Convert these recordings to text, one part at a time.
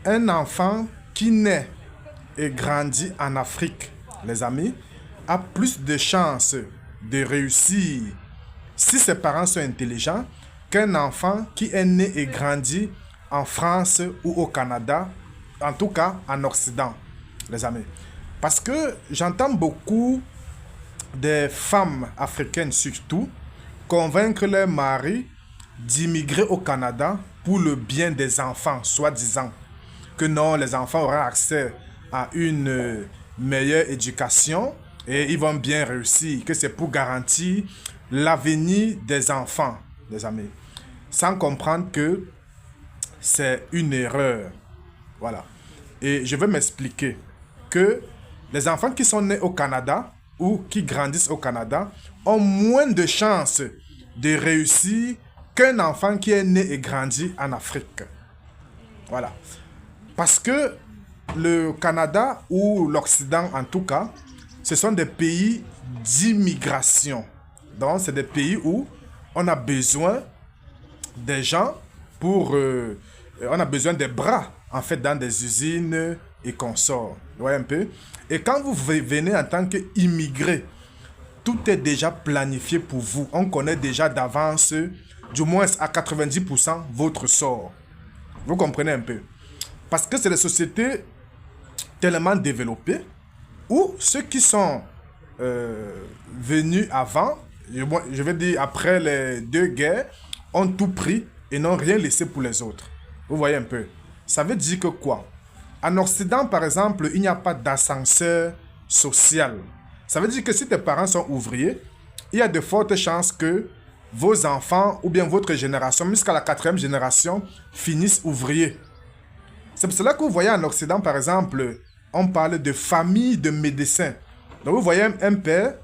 Un enfant qui naît et grandit en Afrique, les amis, a plus de chances de réussir si ses parents sont intelligents qu'un enfant qui est né et grandi en France ou au Canada, en tout cas en Occident, les amis. Parce que j'entends beaucoup des femmes africaines surtout convaincre leurs maris d'immigrer au Canada pour le bien des enfants, soi-disant. Que non, les enfants auront accès à une meilleure éducation et ils vont bien réussir, que c'est pour garantir l'avenir des enfants, les amis. Sans comprendre que c'est une erreur. Voilà. Et je vais m'expliquer que les enfants qui sont nés au Canada ou qui grandissent au Canada ont moins de chances de réussir qu'un enfant qui est né et grandi en Afrique. Voilà. Parce que le Canada ou l'Occident en tout cas, ce sont des pays d'immigration. Donc, c'est des pays où on a besoin des gens pour... on a besoin des bras, en fait, dans des usines et consorts. Vous voyez un peu? Et quand vous venez en tant qu'immigré, tout est déjà planifié pour vous. On connaît déjà d'avance, du moins à 90%, votre sort. Vous comprenez un peu? Parce que c'est des sociétés tellement développées où ceux qui sont venus avant, je vais dire après les deux guerres, ont tout pris et n'ont rien laissé pour les autres. Vous voyez un peu? Ça veut dire que quoi? En Occident, par exemple, il n'y a pas d'ascenseur social. Ça veut dire que si tes parents sont ouvriers, il y a de fortes chances que vos enfants ou bien votre génération, jusqu'à la 4e génération, finissent ouvriers. C'est pour cela que vous voyez en Occident, par exemple, on parle de famille de médecins. Donc vous voyez un père,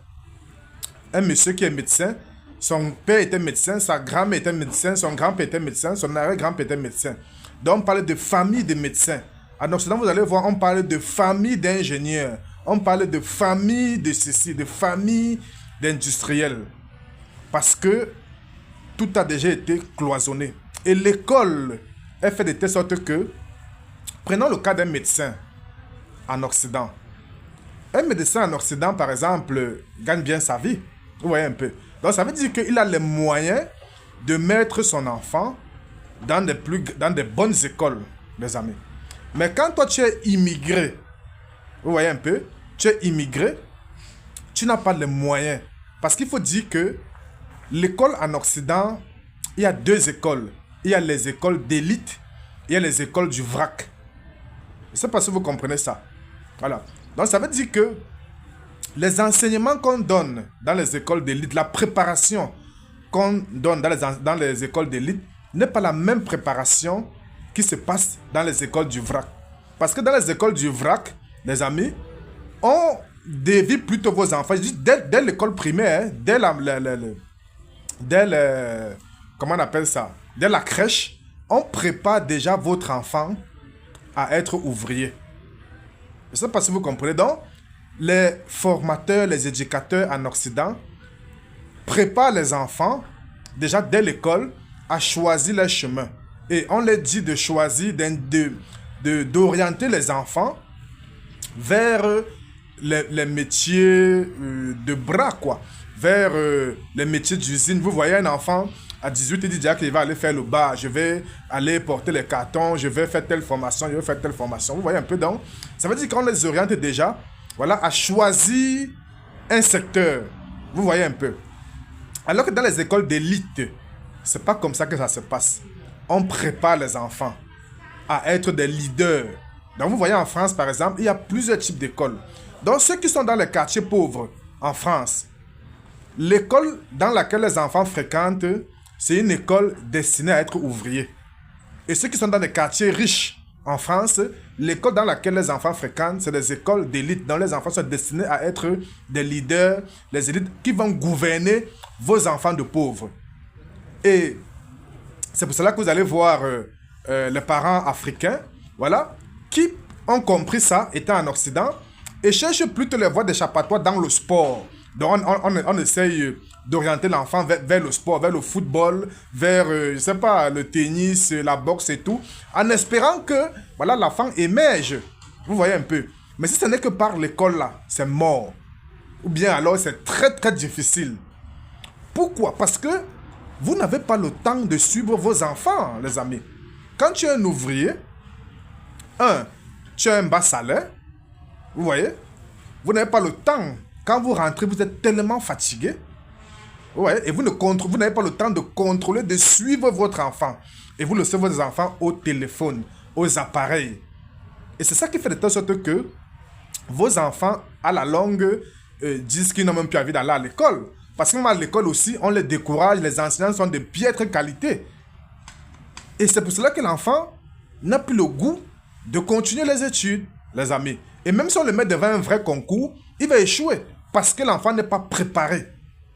un monsieur qui est médecin, son père était médecin, sa grand-mère était médecin, son grand-père était médecin, son arrière-grand-père était médecin. Donc on parle de famille de médecins. En Occident, vous allez voir, on parle de famille d'ingénieurs, on parle de famille de ceci, de famille d'industriels. Parce que tout a déjà été cloisonné. Et l'école est faite de telle sorte que, prenons le cas d'un médecin en Occident. Un médecin en Occident, par exemple, gagne bien sa vie. Vous voyez un peu. Donc, ça veut dire qu'il a les moyens de mettre son enfant dans des bonnes écoles, mes amis. Mais quand toi, tu es immigré, vous voyez un peu, tu es immigré, tu n'as pas les moyens. Parce qu'il faut dire que l'école en Occident, il y a deux écoles. Il y a les écoles d'élite, il y a les écoles du vrac. Je ne sais pas si vous comprenez ça. Voilà. Donc, ça veut dire que les enseignements qu'on donne dans les écoles d'élite, la préparation qu'on donne dans les écoles d'élite, n'est pas la même préparation qui se passe dans les écoles du vrac. Parce que dans les écoles du vrac, les amis, on dévie plutôt vos enfants. Je dis dès l'école primaire, comment on appelle ça? Dès la crèche, on prépare déjà votre enfant à être ouvrier. Je ne sais pas si vous comprenez. Donc, les formateurs, les éducateurs en Occident préparent les enfants, déjà dès l'école, à choisir leur chemin. Et on leur dit de choisir, d'orienter les enfants vers les métiers de bras, quoi. Vers les métiers d'usine. Vous voyez un enfant à 18 ans, il dit déjà qu'il va aller faire le bar. Je vais aller porter les cartons, je vais faire telle formation, je vais faire telle formation. Vous voyez un peu, donc, ça veut dire qu'on les oriente déjà, voilà, à choisir un secteur. Vous voyez un peu. Alors que dans les écoles d'élite, c'est pas comme ça que ça se passe. On prépare les enfants à être des leaders. Donc vous voyez en France, par exemple, il y a plusieurs types d'écoles. Donc ceux qui sont dans les quartiers pauvres en France, l'école dans laquelle les enfants fréquentent, c'est une école destinée à être ouvriers. Et ceux qui sont dans les quartiers riches en France, l'école dans laquelle les enfants fréquentent, c'est des écoles d'élite, dont les enfants sont destinés à être des leaders, les élites qui vont gouverner vos enfants de pauvres. Et c'est pour cela que vous allez voir les parents africains, voilà, qui ont compris ça, étant en Occident, et cherchent plutôt les voies d'échappatoire dans le sport. Donc on essaye d'orienter l'enfant vers le sport, vers le football, vers, je sais pas, le tennis, la boxe et tout, en espérant que voilà, l'enfant émerge. Vous voyez un peu. Mais si ce n'est que par l'école là, c'est mort. Ou bien alors c'est très très difficile. Pourquoi? Parce que vous n'avez pas le temps de suivre vos enfants, les amis. Quand tu es un ouvrier, tu as un bas salaire, vous voyez, vous n'avez pas le temps. Quand vous rentrez, vous êtes tellement fatigué. Vous voyez, et vous n'avez pas le temps de contrôler, de suivre votre enfant. Et vous laissez vos enfants au téléphone, aux appareils. Et c'est ça qui fait de telle sorte que vos enfants, à la longue, disent qu'ils n'ont même plus envie d'aller à l'école. Parce que même à l'école aussi, on les décourage, les enseignants sont de piètre qualité. Et c'est pour cela que l'enfant n'a plus le goût de continuer les études, les amis. Et même si on le met devant un vrai concours, il va échouer parce que l'enfant n'est pas préparé.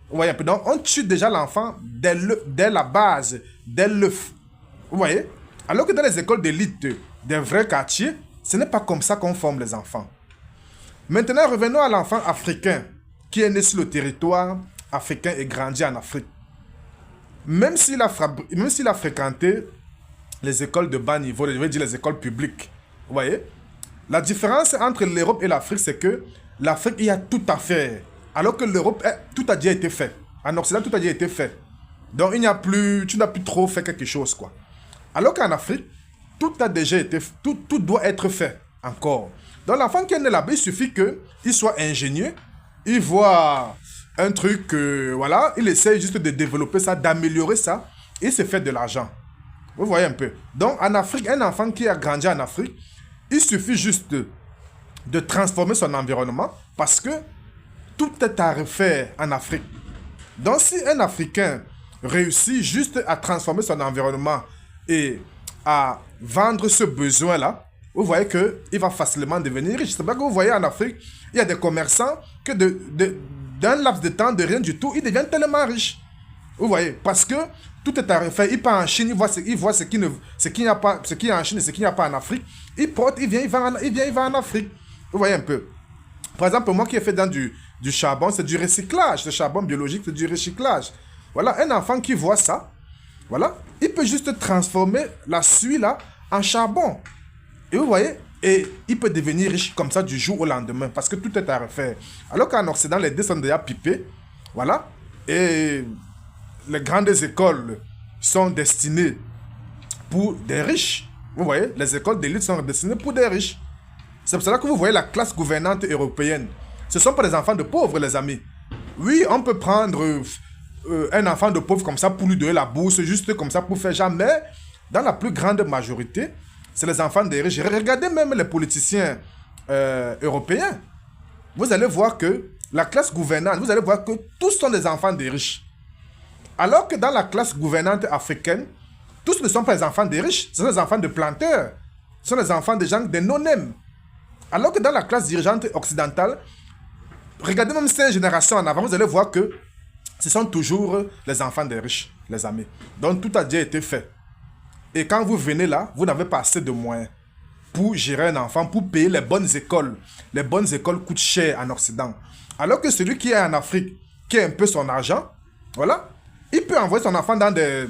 Vous voyez un peu? Donc, on tue déjà l'enfant dès la base, dès l'œuf. Vous voyez? Alors que dans les écoles d'élite des vrais quartiers, ce n'est pas comme ça qu'on forme les enfants. Maintenant, revenons à l'enfant africain qui est né sur le territoire africain et grandi en Afrique. Même s'il a fréquenté les écoles de bas niveau, je veux dire les écoles publiques, vous voyez, la différence entre l'Europe et l'Afrique, c'est que l'Afrique, il y a tout à faire. Alors que l'Europe, tout a déjà été fait. En Occident, tout a déjà été fait. Donc, tu n'as plus trop fait quelque chose, quoi. Alors qu'en Afrique, tout a déjà été fait. Tout doit être fait encore. Donc, l'enfant qui est né là-bas, il suffit qu'il soit ingénieux. Il voit un truc, voilà, il essaie juste de développer ça, d'améliorer ça. Et il se fait de l'argent. Vous voyez un peu. Donc, en Afrique, un enfant qui a grandi en Afrique, il suffit juste de transformer son environnement parce que tout est à refaire en Afrique. Donc, si un Africain réussit juste à transformer son environnement et à vendre ce besoin-là, vous voyez qu'il va facilement devenir riche. C'est pas que vous voyez en Afrique, il y a des commerçants que d'un laps de temps, de rien du tout, ils deviennent tellement riches. Vous voyez, parce que tout est à refaire. Il part en Chine, il voit ce qu'il n'y a pas, ce qu'il y a en Chine et ce qu'il n'y a pas en Afrique. Il porte, il va en Afrique. Vous voyez un peu. Par exemple, moi qui ai fait dans du charbon, c'est du recyclage. Le charbon biologique, c'est du recyclage. Voilà, un enfant qui voit ça, voilà, il peut juste transformer la suie là en charbon. Et vous voyez, et il peut devenir riche comme ça du jour au lendemain parce que tout est à refaire. Alors qu'en Occident, les dés sont déjà pipés. Voilà. Et les grandes écoles sont destinées pour des riches. Vous voyez, les écoles d'élite sont destinées pour des riches. C'est pour cela que vous voyez la classe gouvernante européenne. Ce ne sont pas des enfants de pauvres, les amis. Oui, on peut prendre un enfant de pauvre comme ça pour lui donner la bourse, juste comme ça pour faire jamais. Dans la plus grande majorité, c'est les enfants des riches. Regardez même les politiciens européens. Vous allez voir que la classe gouvernante, vous allez voir que tous sont des enfants des riches. Alors que dans la classe gouvernante africaine, tous ne sont pas les enfants des riches, ce sont les enfants de planteurs, ce sont les enfants des gens des non-nèmes. Alors que dans la classe dirigeante occidentale, regardez même 5 générations en avant, vous allez voir que ce sont toujours les enfants des riches, les amis. Donc tout a déjà été fait. Et quand vous venez là, vous n'avez pas assez de moyens pour gérer un enfant, pour payer les bonnes écoles. Les bonnes écoles coûtent cher en Occident. Alors que celui qui est en Afrique, qui a un peu son argent, voilà, il peut envoyer son enfant dans des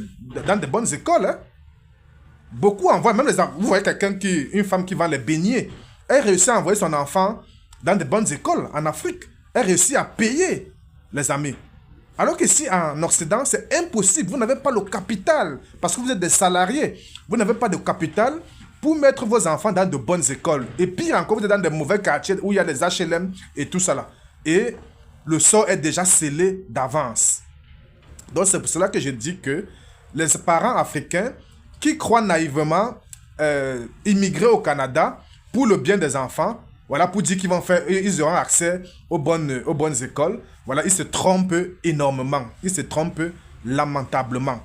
bonnes écoles. Hein. Beaucoup envoient, même vous voyez une femme qui vend les beignets, elle réussit à envoyer son enfant dans de bonnes écoles en Afrique. Elle réussit à payer, les amis. Alors qu'ici, en Occident, c'est impossible. Vous n'avez pas le capital parce que vous êtes des salariés. Vous n'avez pas de capital pour mettre vos enfants dans de bonnes écoles. Et pire encore, vous êtes dans des mauvais quartiers où il y a des HLM et tout ça là. Et le sort est déjà scellé d'avance. Donc, c'est pour cela que je dis que les parents africains qui croient naïvement immigrer au Canada pour le bien des enfants, voilà, pour dire ils auront accès aux bonnes écoles, voilà, ils se trompent énormément. Ils se trompent lamentablement.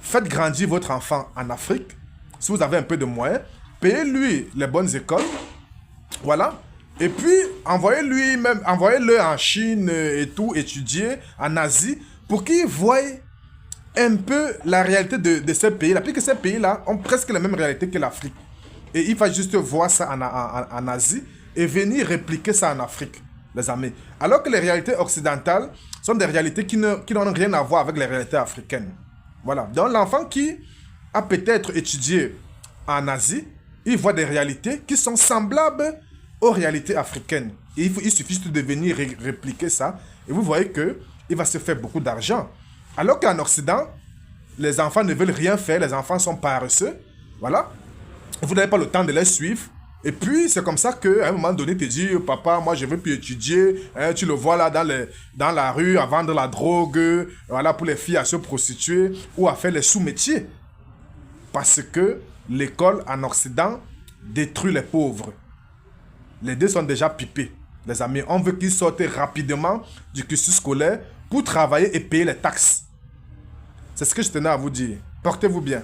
Faites grandir votre enfant en Afrique, si vous avez un peu de moyens, payez-lui les bonnes écoles, voilà, et puis envoyez-le en Chine et tout, étudier en Asie, pour qu'ils voient un peu la réalité de ces pays-là. Puis que ces pays-là ont presque la même réalité que l'Afrique. Et il faut juste voir ça en Asie et venir répliquer ça en Afrique, les amis. Alors que les réalités occidentales sont des réalités qui n'ont rien à voir avec les réalités africaines. Voilà. Donc l'enfant qui a peut-être étudié en Asie, ils voient des réalités qui sont semblables aux réalités africaines. Et il suffit juste de venir répliquer ça. Et vous voyez qu'il va se faire beaucoup d'argent. Alors qu'en Occident, les enfants ne veulent rien faire, les enfants sont paresseux. Voilà. Vous n'avez pas le temps de les suivre. Et puis, c'est comme ça qu'à un moment donné, tu te dis, papa, moi, je veux plus étudier. Hein, tu le vois là dans la rue à vendre la drogue, voilà, pour les filles à se prostituer ou à faire les sous-métiers. Parce que l'école en Occident détruit les pauvres. Les deux sont déjà pipés, les amis. On veut qu'ils sortent rapidement du cursus scolaire pour travailler et payer les taxes. C'est ce que je tenais à vous dire. Portez-vous bien.